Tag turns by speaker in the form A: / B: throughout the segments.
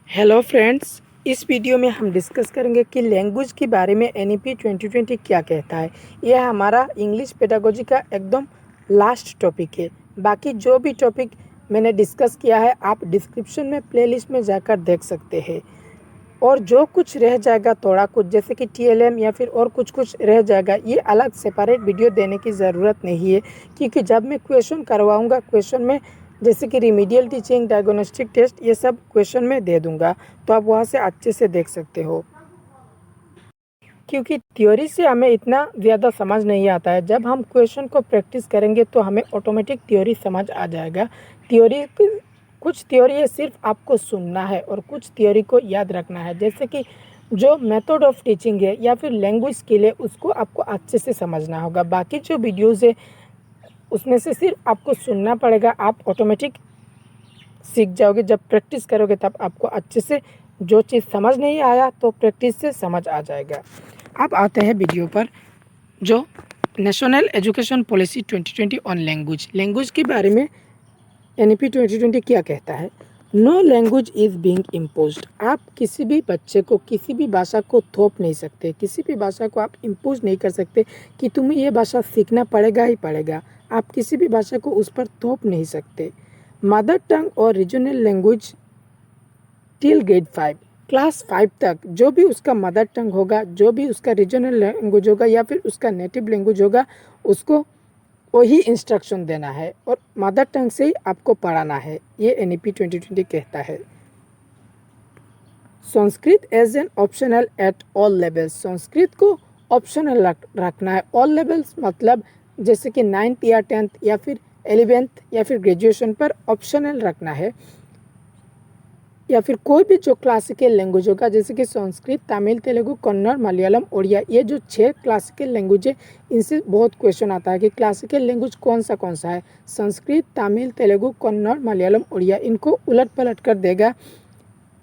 A: Hello friends, इस video में हम डिस्कस करेंगे कि लैंग्वेज के बारे में एनईपी 2020 क्या कहता है। यह हमारा इंग्लिश पेडागोजी का एकदम लास्ट टॉपिक है। बाकी जो भी टॉपिक मैंने डिस्कस किया है आप डिस्क्रिप्शन में प्लेलिस्ट में जाकर देख सकते हैं। और जो कुछ रह जाएगा थोड़ा कुछ जैसे कि टीएलएम या फिर और कुछ रह जाएगा, ये अलग सेपरेट वीडियो देने की ज़रूरत नहीं है, क्योंकि जब मैं क्वेश्चन करवाऊँगा क्वेश्चन में जैसे कि रिमीडियल टीचिंग, डायग्नोस्टिक टेस्ट, ये सब क्वेश्चन में दे दूंगा, तो आप वहाँ से अच्छे से देख सकते हो। क्योंकि थ्योरी से हमें इतना ज़्यादा समझ नहीं आता है। जब हम क्वेश्चन को प्रैक्टिस करेंगे तो हमें ऑटोमेटिक थ्योरी समझ आ जाएगा। थ्योरी कुछ थ्योरी है सिर्फ आपको सुनना है और कुछ थ्योरी को याद रखना है। जैसे कि जो मेथड ऑफ टीचिंग है या फिर लैंग्वेज स्किल है, उसको आपको अच्छे से समझना होगा। बाकी जो वीडियोज़ है उसमें से सिर्फ आपको सुनना पड़ेगा, आप ऑटोमेटिक सीख जाओगे। जब प्रैक्टिस करोगे तब आपको अच्छे से जो चीज़ समझ नहीं आया तो प्रैक्टिस से समझ आ जाएगा। अब आते हैं वीडियो पर, जो national education policy 2020 on language के बारे में एनईपी 2020 क्या कहता है। No language is being imposed. आप किसी भी बच्चे को किसी भी भाषा को थोप नहीं सकते, किसी भी भाषा को आप इम्पोज नहीं कर सकते कि तुम्हें ये भाषा सीखना पड़ेगा ही पड़ेगा। आप किसी भी भाषा को उस पर थोप नहीं सकते। मदर टंग और regional language till grade 5, class 5 तक जो भी उसका मदर टंग होगा, जो भी उसका रीजनल लैंग्वेज होगा या फिर उसका नेटिव लैंग्वेज होगा, उसको वही इंस्ट्रक्शन देना है और मदर टंग से ही आपको पढ़ाना है। ये एनईपी 2020 कहता है। Sanskrit as an optional at all levels. Sanskrit को ऑप्शनल रखना है। ऑल लेवल्स मतलब जैसे कि 9th या 10th या फिर 11th या फिर ग्रेजुएशन पर ऑप्शनल रखना है। या फिर कोई भी जो क्लासिकल लैंग्वेज होगा जैसे कि संस्कृत, तमिल, तेलुगु, कन्नड़, मलयालम, उड़िया, ये जो 6 क्लासिकल लैंग्वेज है, इनसे बहुत क्वेश्चन आता है कि क्लासिकल लैंग्वेज कौन सा है। संस्कृत, तमिल, तेलुगु, कन्नड़, मलयालम, उड़िया, इनको उलट पलट कर देगा,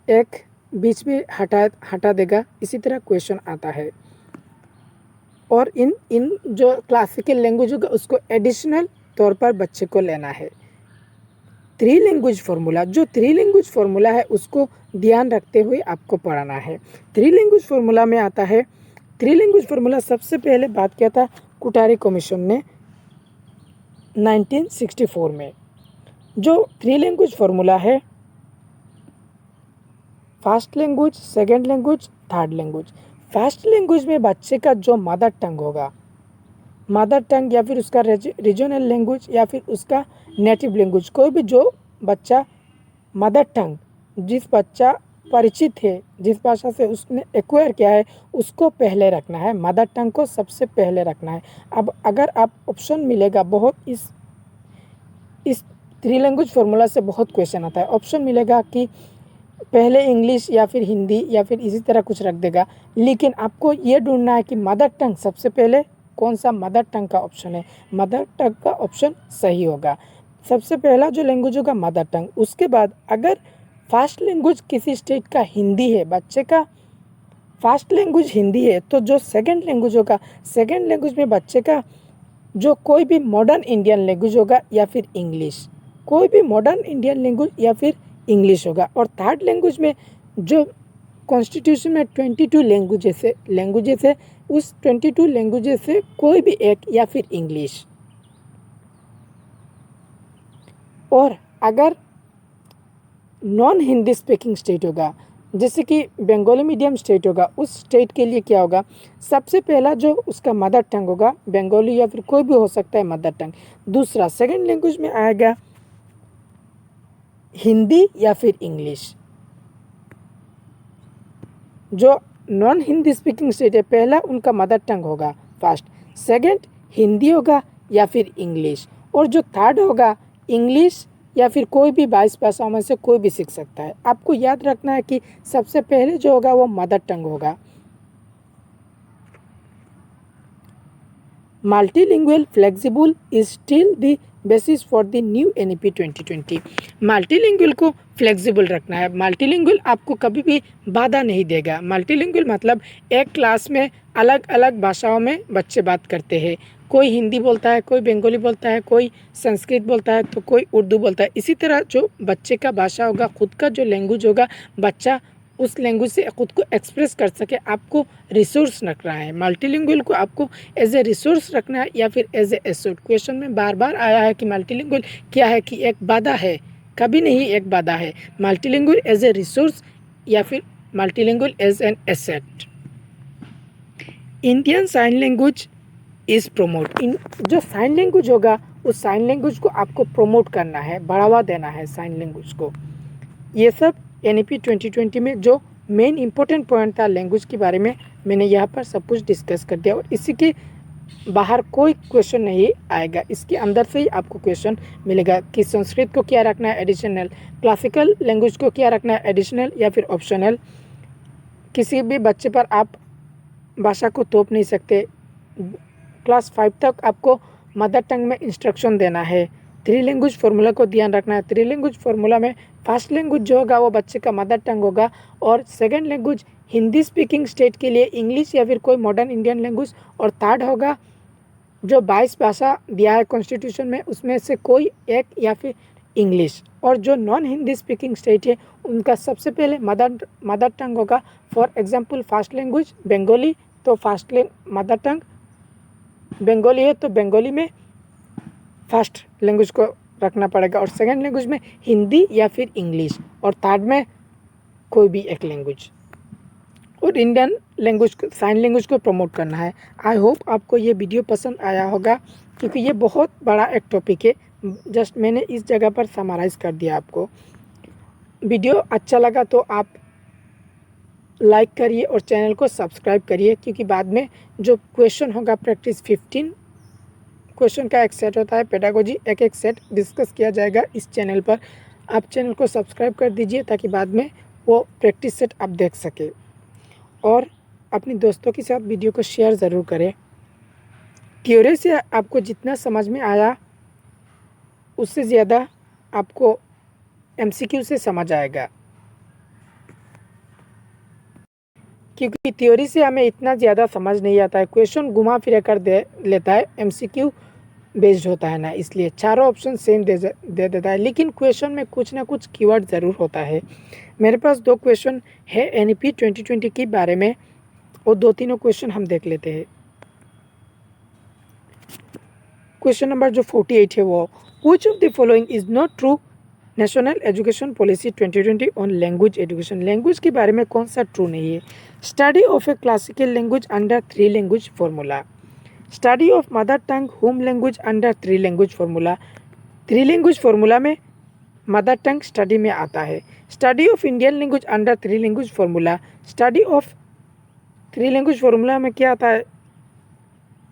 A: एक बीच में हटा देगा। इसी तरह क्वेश्चन आता है। और इन जो क्लासिकल लैंग्वेज होगा उसको एडिशनल तौर पर बच्चे को लेना है। थ्री लैंग्वेज फार्मूला, जो थ्री लैंग्वेज फार्मूला है उसको ध्यान रखते हुए आपको पढ़ाना है। थ्री लैंग्वेज फार्मूला में आता है, थ्री लैंग्वेज फार्मूला सबसे पहले बात किया था कुटारी कमीशन ने 1964 में। जो थ्री लैंग्वेज फार्मूला है, first language, second language, third language. First language में बच्चे का जो मदर टंग होगा, मदर टंग या फिर उसका रीजनल लैंग्वेज या फिर उसका नेटिव लैंग्वेज, कोई भी जो बच्चा मदर टंग, जिस बच्चा परिचित है, जिस भाषा से उसने एक्वायर किया है, उसको पहले रखना है। मदर टंग को सबसे पहले रखना है। अब अगर आप ऑप्शन मिलेगा, बहुत इस थ्री लैंग्वेज फार्मूला से बहुत क्वेश्चन आता है। ऑप्शन मिलेगा कि पहले इंग्लिश या फिर हिंदी या फिर इसी तरह कुछ रख देगा, लेकिन आपको ये ढूंढना है कि मदर टंग सबसे पहले कौन सा मदर टंग का ऑप्शन है। मदर टंग का ऑप्शन सही होगा। सबसे पहला जो लैंग्वेज होगा मदर टंग। उसके बाद अगर फर्स्ट लैंग्वेज किसी स्टेट का हिंदी है, बच्चे का फर्स्ट लैंग्वेज हिंदी है, तो जो सेकंड लैंग्वेज होगा, सेकंड लैंग्वेज में बच्चे का जो कोई भी मॉडर्न इंडियन लैंग्वेज होगा या फिर इंग्लिश, कोई भी मॉडर्न इंडियन लैंग्वेज या फिर इंग्लिश होगा। और थर्ड लैंग्वेज में जो कॉन्स्टिट्यूशन में 22 लैंग्वेजेस है, उस 22 लैंग्वेजेस से कोई भी एक या फिर इंग्लिश। और अगर नॉन हिंदी स्पीकिंग स्टेट होगा, जैसे कि बंगाली मीडियम स्टेट होगा, उस स्टेट के लिए क्या होगा, सबसे पहला जो उसका मदर टंग होगा, बंगाली या फिर कोई भी हो सकता है मदर टंग। दूसरा सेकंड लैंग्वेज में आएगा हिंदी या फिर इंग्लिश। जो नॉन हिंदी स्पीकिंग स्टेट है, पहला उनका मदर टंग होगा फर्स्ट, सेकंड हिंदी होगा या फिर इंग्लिश, और जो थर्ड होगा इंग्लिश या फिर कोई भी 22 भाषाओं में से कोई भी सीख सकता है। आपको याद रखना है कि सबसे पहले जो होगा वो मदर टंग होगा। Multilingual flexible is still the basis for the new NEP 2020। Multilingual को फ्लेक्सिबल रखना है। मल्टीलिंगुअल आपको कभी भी बाधा नहीं देगा। मल्टीलिंगुअल मतलब एक क्लास में अलग अलग भाषाओं में बच्चे बात करते हैं। कोई हिंदी बोलता है, कोई बंगाली बोलता है, कोई संस्कृत बोलता है, तो कोई उर्दू बोलता है। इसी तरह जो बच्चे का भाषा होगा, खुद का जो लैंग्वेज होगा, बच्चा उस लैंग्वेज से खुद को एक्सप्रेस कर सके, आपको रिसोर्स रखना है। मल्टीलिंगुअल को आपको एज ए रिसोर्स रखना है या फिर एज ए एसेट। क्वेश्चन में बार बार आया है कि मल्टीलिंगुअल क्या है, कि एक बाधा है, कभी नहीं एक बाधा है। मल्टीलिंगुअल एज ए रिसोर्स या फिर multilingual as an asset. Indian sign language is promote. इन जो साइन लैंग्वेज होगा, उस साइन लैंग्वेज को आपको प्रमोट करना है, बढ़ावा देना है साइन लैंग्वेज को। ये सब NEP 2020 में जो मेन इंपॉर्टेंट पॉइंट था लैंग्वेज के बारे में, मैंने यहाँ पर सब कुछ डिस्कस कर दिया। और इसी के बाहर कोई क्वेश्चन नहीं आएगा, इसके अंदर से ही आपको क्वेश्चन मिलेगा कि संस्कृत को क्या रखना है एडिशनल, क्लासिकल लैंग्वेज को क्या रखना है एडिशनल या फिर ऑप्शनल। किसी भी बच्चे पर आप भाषा को थोप नहीं सकते। क्लास 5 तक आपको मदर टंग में इंस्ट्रक्शन देना है। 3 लैंग्वेज फार्मूला को ध्यान रखना है। 3 लैंग्वेज फार्मूला में फर्स्ट लैंग्वेज जो होगा वो बच्चे का मदर टंग होगा, और second language Hindi speaking state के लिए इंग्लिश या फिर कोई मॉडर्न इंडियन लैंग्वेज, और थर्ड होगा जो 22 भाषा दिया है कॉन्स्टिट्यूशन में, उसमें से कोई एक या फिर इंग्लिश। और जो नॉन हिंदी स्पीकिंग स्टेट है उनका सबसे पहले मदर टंग होगा। For example first language Bengali, तो फर्स्ट मदर टंग बंगाली है तो बंगाली में फर्स्ट लैंग्वेज को रखना पड़ेगा, और सेकंड लैंग्वेज में हिंदी या फिर इंग्लिश, और थर्ड में कोई भी एक लैंग्वेज। और इंडियन लैंग्वेज को, साइन लैंग्वेज को प्रमोट करना है। आई होप आपको ये वीडियो पसंद आया होगा, क्योंकि ये बहुत बड़ा एक टॉपिक है। जस्ट मैंने इस जगह पर समराइज़ कर दिया आपको। वीडियो अच्छा लगा तो आप लाइक करिए और चैनल को सब्सक्राइब करिए, क्योंकि बाद में जो क्वेश्चन होगा प्रैक्टिस 15 क्वेश्चन का एक सेट होता है, पेडागोजी एक सेट डिस्कस किया जाएगा इस चैनल पर। आप चैनल को सब्सक्राइब कर दीजिए ताकि बाद में वो प्रैक्टिस सेट आप देख सके, और अपने दोस्तों के साथ वीडियो को शेयर ज़रूर करें। थ्योरी से आपको जितना समझ में आया उससे ज़्यादा आपको MCQ से समझ आएगा, क्योंकि थ्योरी से हमें इतना ज़्यादा समझ नहीं आता है। क्वेश्चन घुमा फिरा कर दे लेता है, MCQ बेस्ड होता है ना, इसलिए चारों ऑप्शन सेम दे देता है, लेकिन क्वेश्चन में कुछ ना कुछ कीवर्ड ज़रूर होता है। मेरे पास 2 क्वेश्चन है NEP 2020 के बारे में, और 2-3 क्वेश्चन हम देख लेते हैं। क्वेश्चन नंबर जो 48 है वो, which of the following is not true national education policy 2020 on language education. Language के बारे में कौन सा ट्रू नहीं है? Study of a classical language under 3 language formula, study of mother tongue home language under 3 language formula. 3 language formula में mother tongue study में आता है। Study of Indian language under 3 language formula, study of 3 language formula में क्या आता है?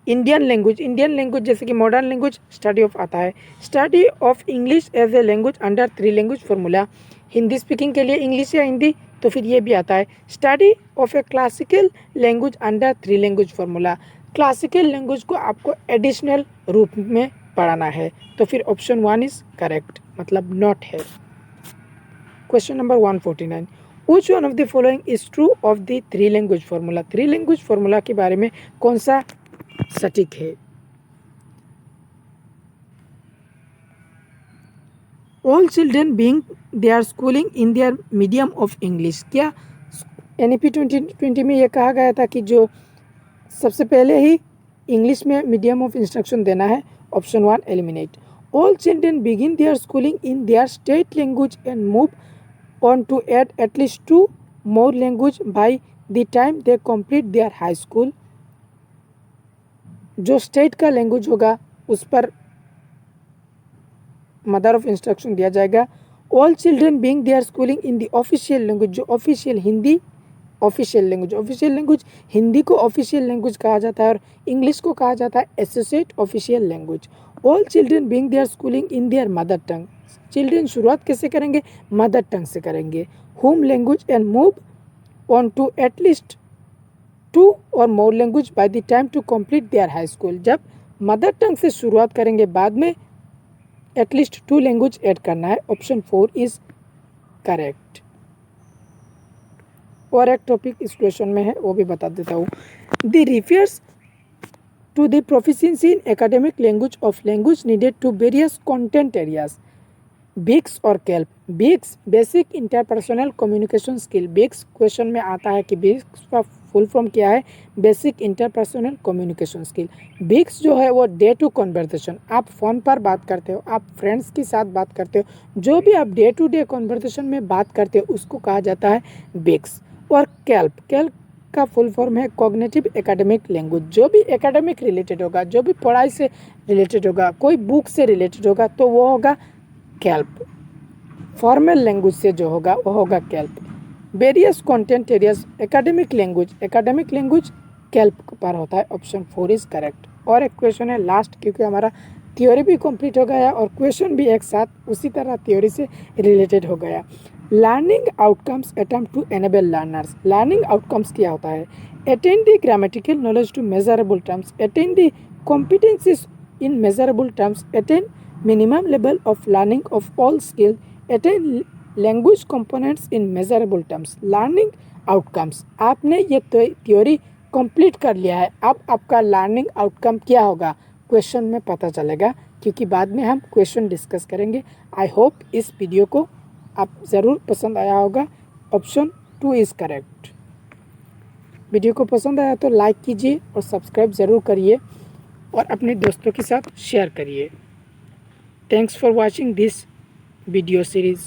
A: Indian language जैसे कि मॉडर्न लैंग्वेज स्टडी ऑफ आता है। Study of English as a language under 3 language formula, Hindi speaking के लिए इंग्लिश या हिंदी, तो फिर ये भी आता है। Study of a classical language under 3 language formula, classical language को आपको एडिशनल रूप में पढ़ाना है, तो फिर ऑप्शन 1 इज करेक्ट, मतलब नॉट है। Question number 149, which one of the following is true of the 3 language formula. 3 language formula के बारे में कौन सा सटीक है? All children being they are schooling in their medium of English. क्या NEP 2020 में ये कहा गया था कि जो सबसे पहले ही इंग्लिश में मीडियम ऑफ इंस्ट्रक्शन देना है? Option 1 eliminate. All children begin their schooling in their state language and move on to add at least 2 more language by the time they complete their high school. जो state का language होगा उस पर mother of instruction दिया जाएगा। All children being they are schooling in the official language, जो official Hindi official language Hindi को official language कहा जाता है, और इंग्लिश को कहा जाता है associate official language. All children being they are schooling in their mother tongue, children शुरुआत कैसे करेंगे? मदर टंग से करेंगे। Home language and move on to at least 2 और more language by the time to complete their high school. जब mother tongue से शुरुआत करेंगे, बाद में एटलीस्ट 2 लैंग्वेज ऐड करना है। Option 4 is correct. और एक टॉपिक इस क्वेश्चन में है, वो भी बता देता हूँ। The refers to the proficiency in academic language of language needed to various content areas. BICS और CALP. BICS basic interpersonal communication skill. BICS question में आता है कि बिक्स का फुल फॉर्म क्या है, बेसिक इंटरपर्सनल कम्युनिकेशन स्किल। बिक्स जो है वो डे टू कन्वर्सेशन, आप फ़ोन पर बात करते हो, आप फ्रेंड्स के साथ बात करते हो, जो भी आप डे टू डे कन्वर्सेशन में बात करते हो उसको कहा जाता है बिक्स। और कैल्प, कैल्प का फुल फॉर्म है कॉग्निटिव एकेडमिक लैंग्वेज। जो भी एकेडमिक रिलेटेड होगा, जो भी पढ़ाई से रिलेटेड होगा, कोई बुक से रिलेटेड होगा तो वो होगा कैल्प। फॉर्मल लैंग्वेज से जो होगा वो होगा kelp. Various content areas academic language kelp पर होता है। Option 4 is correct. और एक क्वेश्चन है लास्ट, क्योंकि हमारा थ्योरी भी कंप्लीट हो गया और क्वेश्चन भी एक साथ उसी तरह थ्योरी से रिलेटेड हो गया। Learning outcomes attempt to enable learners. Learning outcomes क्या होता है? Attain the grammatical knowledge to measurable terms, attain the competencies in measurable terms, attain minimum level of learning of all skill, attain language components in measurable terms. Learning outcomes, आपने ये theory complete कर लिया है। अब आपका learning outcome क्या होगा question में पता चलेगा, क्योंकि बाद में हम क्वेश्चन डिस्कस करेंगे। आई होप इस वीडियो को आप ज़रूर पसंद आया होगा। Option 2 is correct. वीडियो को पसंद आया तो लाइक कीजिए और सब्सक्राइब ज़रूर करिए और अपने दोस्तों के साथ शेयर करिए। Thanks for watching this video series.